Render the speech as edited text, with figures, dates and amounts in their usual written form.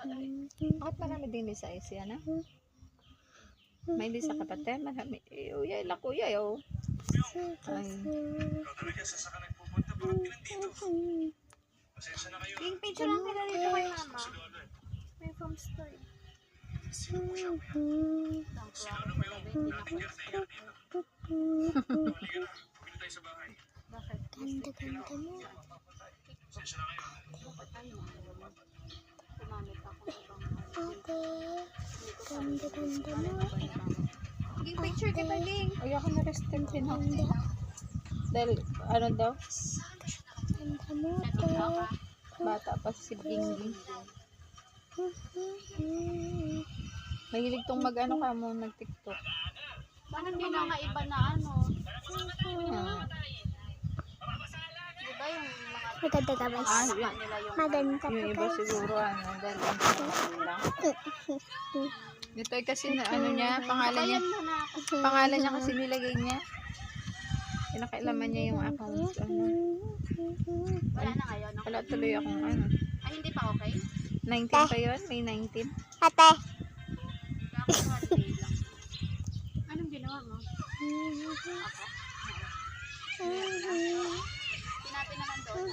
Bakit marami din sa siya na? May di sa kapatid, marami. Uyay lang kuya, oh. Ay. Yung picture lang nila dito kay mama. May from store. Ganda-ganda mo. Ate, ganda-ganda mo. Yung picture kita, Ging. Uy, ako na-restem din ako. Ganda. Dahil, ano daw? Ganda mo, ate. Bata pa si Bingbing. Mahilig tong mag-ano ka mo, nag-tiktok. Paano hindi na nga iba na ano? Ah, Diba yung mga Maganda ka ba? yun. nila yung Maganda Yung ka iba guys. siguro, ano, dahil ano lang. Ito ay kasi na, ano niya, pangalan niya, pangalan niya kasi nilagay niya. Pinakailaman niya yung account. Ano. wala na ngayon. No? Wala tuloy akong ano. Ay, hindi pa okay? 19 pa yun? May 19? Ate. Ako holiday lang. Anong ginawa mo? Ako? Pinati naman doon.